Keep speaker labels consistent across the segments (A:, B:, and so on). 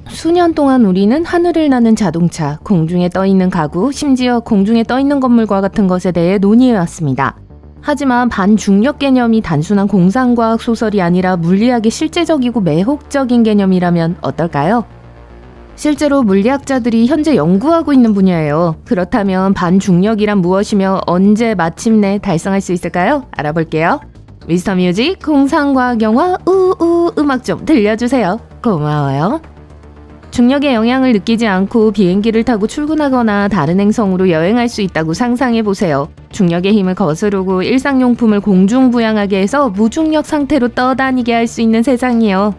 A: 수년 동안 우리는 하늘을 나는 자동차, 공중에 떠있는 가구, 심지어 공중에 떠있는 건물과 같은 것에 대해 논의해왔습니다. 하지만 반중력 개념이 단순한 공상과학 소설이 아니라 물리학의 실제적이고 매혹적인 개념이라면 어떨까요? 실제로 물리학자들이 현재 연구하고 있는 분야예요. 그렇다면 반중력이란 무엇이며 언제 마침내 달성할 수 있을까요? 알아볼게요. 미스터 뮤직 공상과학 영화 우우 음악 좀 들려주세요. 고마워요. 중력의 영향을 느끼지 않고 비행기를 타고 출근하거나 다른 행성으로 여행할 수 있다고 상상해보세요. 중력의 힘을 거스르고 일상용품을 공중부양하게 해서 무중력 상태로 떠다니게 할 수 있는 세상이요.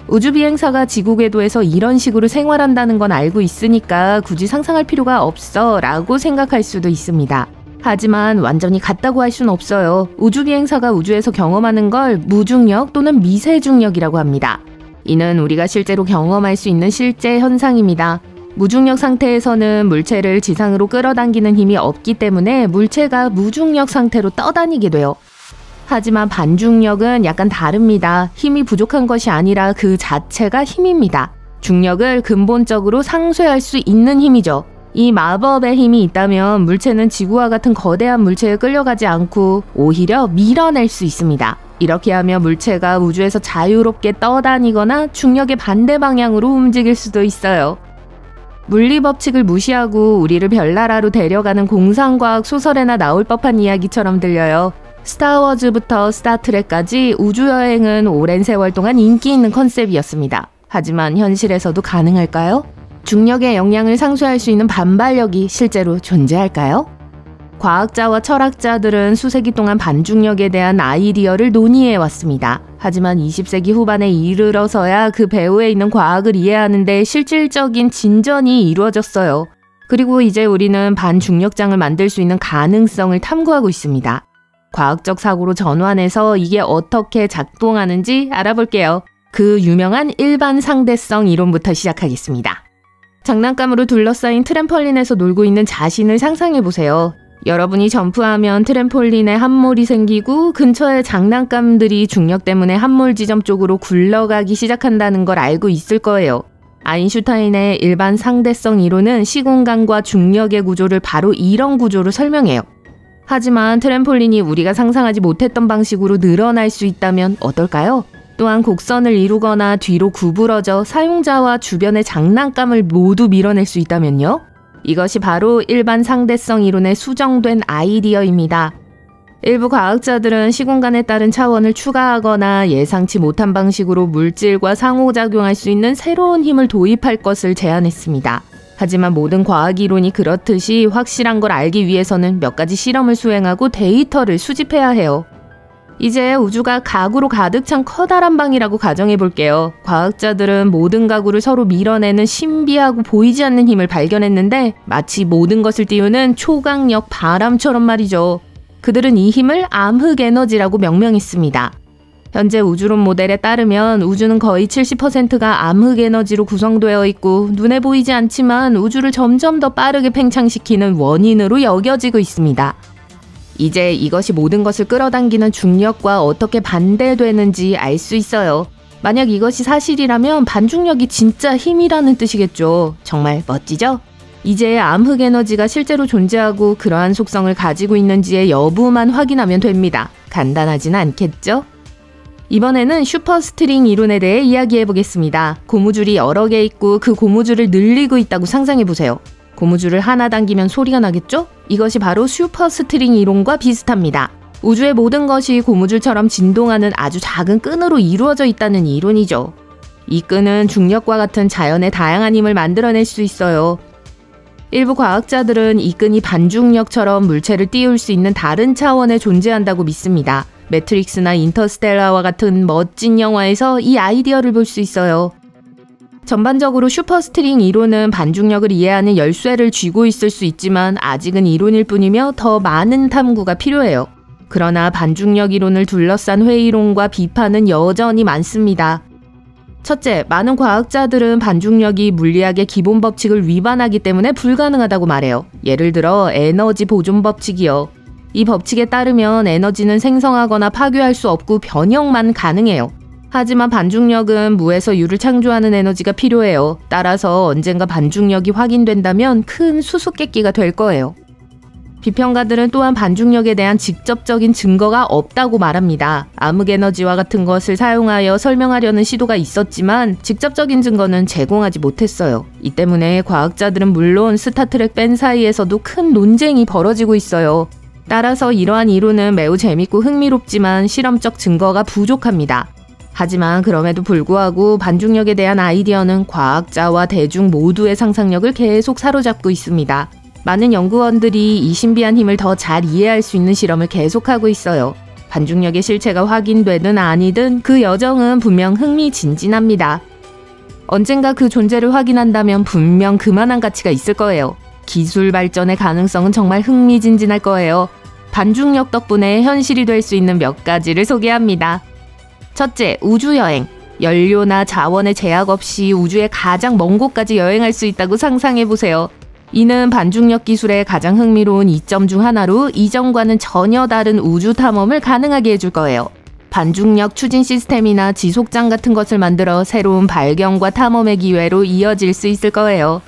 A: 우주비행사가 지구 궤도에서 이런 식으로 생활한다는 건 알고 있으니까 굳이 상상할 필요가 없어 라고 생각할 수도 있습니다. 하지만 완전히 같다고 할 순 없어요. 우주비행사가 우주에서 경험하는 걸 무중력 또는 미세중력이라고 합니다. 이는 우리가 실제로 경험할 수 있는 실제 현상입니다. 무중력 상태에서는 물체를 지상으로 끌어당기는 힘이 없기 때문에 물체가 무중력 상태로 떠다니게 돼요. 하지만 반중력은 약간 다릅니다. 힘이 부족한 것이 아니라 그 자체가 힘입니다. 중력을 근본적으로 상쇄할 수 있는 힘이죠. 이 마법의 힘이 있다면 물체는 지구와 같은 거대한 물체에 끌려가지 않고 오히려 밀어낼 수 있습니다. 이렇게 하면 물체가 우주에서 자유롭게 떠다니거나 중력의 반대 방향으로 움직일 수도 있어요. 물리 법칙을 무시하고 우리를 별나라로 데려가는 공상과학 소설에나 나올 법한 이야기처럼 들려요. 스타워즈부터 스타트rek까지 우주여행은 오랜 세월 동안 인기 있는 컨셉이었습니다. 하지만 현실에서도 가능할까요? 중력의 영향을 상쇄할 수 있는 반발력이 실제로 존재할까요? 과학자와 철학자들은 수세기 동안 반중력에 대한 아이디어를 논의해왔습니다. 하지만 20세기 후반에 이르러서야 그 배후에 있는 과학을 이해하는 데 실질적인 진전이 이루어졌어요. 그리고 이제 우리는 반중력장을 만들 수 있는 가능성을 탐구하고 있습니다. 과학적 사고로 전환해서 이게 어떻게 작동하는지 알아볼게요. 그 유명한 일반 상대성 이론부터 시작하겠습니다. 장난감으로 둘러싸인 트램펄린에서 놀고 있는 자신을 상상해보세요. 여러분이 점프하면 트램폴린에 함몰이 생기고 근처의 장난감들이 중력 때문에 함몰 지점 쪽으로 굴러가기 시작한다는 걸 알고 있을 거예요. 아인슈타인의 일반 상대성 이론은 시공간과 중력의 구조를 바로 이런 구조로 설명해요. 하지만 트램폴린이 우리가 상상하지 못했던 방식으로 늘어날 수 있다면 어떨까요? 또한 곡선을 이루거나 뒤로 구부러져 사용자와 주변의 장난감을 모두 밀어낼 수 있다면요? 이것이 바로 일반 상대성 이론의 수정된 아이디어입니다. 일부 과학자들은 시공간에 따른 차원을 추가하거나 예상치 못한 방식으로 물질과 상호작용할 수 있는 새로운 힘을 도입할 것을 제안했습니다. 하지만 모든 과학 이론이 그렇듯이 확실한 걸 알기 위해서는 몇 가지 실험을 수행하고 데이터를 수집해야 해요. 이제 우주가 가구로 가득 찬 커다란 방이라고 가정해볼게요. 과학자들은 모든 가구를 서로 밀어내는 신비하고 보이지 않는 힘을 발견했는데 마치 모든 것을 띄우는 초강력 바람처럼 말이죠. 그들은 이 힘을 암흑에너지라고 명명했습니다. 현재 우주론 모델에 따르면 우주는 거의 70%가 암흑에너지로 구성되어 있고 눈에 보이지 않지만 우주를 점점 더 빠르게 팽창시키는 원인으로 여겨지고 있습니다. 이제 이것이 모든 것을 끌어당기는 중력과 어떻게 반대되는지 알 수 있어요. 만약 이것이 사실이라면 반중력이 진짜 힘이라는 뜻이겠죠. 정말 멋지죠? 이제 암흑에너지가 실제로 존재하고 그러한 속성을 가지고 있는지의 여부만 확인하면 됩니다. 간단하진 않겠죠? 이번에는 슈퍼스트링 이론에 대해 이야기해보겠습니다. 고무줄이 여러 개 있고 그 고무줄을 늘리고 있다고 상상해보세요. 고무줄을 하나 당기면 소리가 나겠죠? 이것이 바로 슈퍼스트링 이론과 비슷합니다. 우주의 모든 것이 고무줄처럼 진동하는 아주 작은 끈으로 이루어져 있다는 이론이죠. 이 끈은 중력과 같은 자연의 다양한 힘을 만들어낼 수 있어요. 일부 과학자들은 이 끈이 반중력처럼 물체를 띄울 수 있는 다른 차원에 존재한다고 믿습니다. 매트릭스나 인터스텔라와 같은 멋진 영화에서 이 아이디어를 볼 수 있어요. 전반적으로 슈퍼스트링 이론은 반중력을 이해하는 열쇠를 쥐고 있을 수 있지만 아직은 이론일 뿐이며 더 많은 탐구가 필요해요. 그러나 반중력 이론을 둘러싼 회의론과 비판은 여전히 많습니다. 첫째, 많은 과학자들은 반중력이 물리학의 기본 법칙을 위반하기 때문에 불가능하다고 말해요. 예를 들어 에너지 보존 법칙이요. 이 법칙에 따르면 에너지는 생성하거나 파괴할 수 없고 변형만 가능해요. 하지만 반중력은 무에서 유를 창조하는 에너지가 필요해요. 따라서 언젠가 반중력이 확인된다면 큰 수수께끼가 될 거예요. 비평가들은 또한 반중력에 대한 직접적인 증거가 없다고 말합니다. 암흑에너지와 같은 것을 사용하여 설명하려는 시도가 있었지만 직접적인 증거는 제공하지 못했어요. 이 때문에 과학자들은 물론 스타트랙 팬 사이에서도 큰 논쟁이 벌어지고 있어요. 따라서 이러한 이론은 매우 재밌고 흥미롭지만 실험적 증거가 부족합니다. 하지만 그럼에도 불구하고 반중력에 대한 아이디어는 과학자와 대중 모두의 상상력을 계속 사로잡고 있습니다. 많은 연구원들이 이 신비한 힘을 더 잘 이해할 수 있는 실험을 계속하고 있어요. 반중력의 실체가 확인되든 아니든 그 여정은 분명 흥미진진합니다. 언젠가 그 존재를 확인한다면 분명 그만한 가치가 있을 거예요. 기술 발전의 가능성은 정말 흥미진진할 거예요. 반중력 덕분에 현실이 될 수 있는 몇 가지를 소개합니다. 첫째, 우주여행. 연료나 자원의 제약 없이 우주의 가장 먼 곳까지 여행할 수 있다고 상상해보세요. 이는 반중력 기술의 가장 흥미로운 이점 중 하나로 이전과는 전혀 다른 우주 탐험을 가능하게 해줄 거예요. 반중력 추진 시스템이나 지속장 같은 것을 만들어 새로운 발견과 탐험의 기회로 이어질 수 있을 거예요.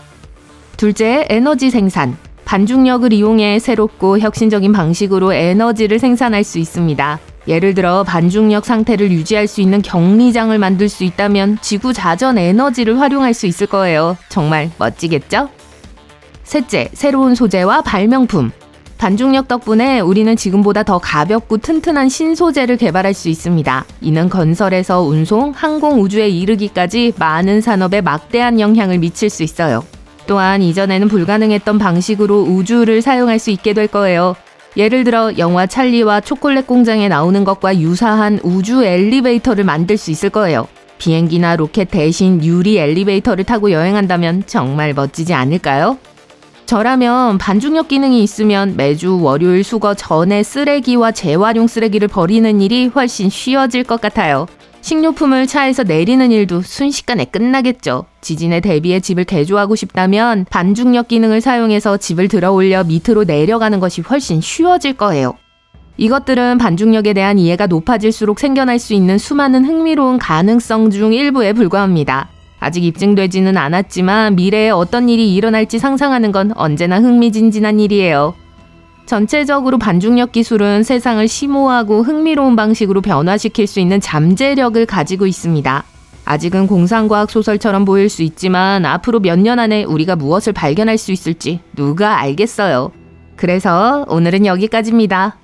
A: 둘째, 에너지 생산. 반중력을 이용해 새롭고 혁신적인 방식으로 에너지를 생산할 수 있습니다. 예를 들어 반중력 상태를 유지할 수 있는 격리장을 만들 수 있다면 지구 자전 에너지를 활용할 수 있을 거예요. 정말 멋지겠죠? 셋째, 새로운 소재와 발명품. 반중력 덕분에 우리는 지금보다 더 가볍고 튼튼한 신소재를 개발할 수 있습니다. 이는 건설에서 운송, 항공, 우주에 이르기까지 많은 산업에 막대한 영향을 미칠 수 있어요. 또한 이전에는 불가능했던 방식으로 우주를 사용할 수 있게 될 거예요. 예를 들어 영화 찰리와 초콜릿 공장에 나오는 것과 유사한 우주 엘리베이터를 만들 수 있을 거예요. 비행기나 로켓 대신 유리 엘리베이터를 타고 여행한다면 정말 멋지지 않을까요? 저라면 반중력 기능이 있으면 매주 월요일 수거 전에 쓰레기와 재활용 쓰레기를 버리는 일이 훨씬 쉬워질 것 같아요. 식료품을 차에서 내리는 일도 순식간에 끝나겠죠. 지진에 대비해 집을 개조하고 싶다면 반중력 기능을 사용해서 집을 들어 올려 밑으로 내려가는 것이 훨씬 쉬워질 거예요. 이것들은 반중력에 대한 이해가 높아질수록 생겨날 수 있는 수많은 흥미로운 가능성 중 일부에 불과합니다. 아직 입증되지는 않았지만 미래에 어떤 일이 일어날지 상상하는 건 언제나 흥미진진한 일이에요. 전체적으로 반중력 기술은 세상을 심오하고 흥미로운 방식으로 변화시킬 수 있는 잠재력을 가지고 있습니다. 아직은 공상과학 소설처럼 보일 수 있지만 앞으로 몇 년 안에 우리가 무엇을 발견할 수 있을지 누가 알겠어요. 그래서 오늘은 여기까지입니다.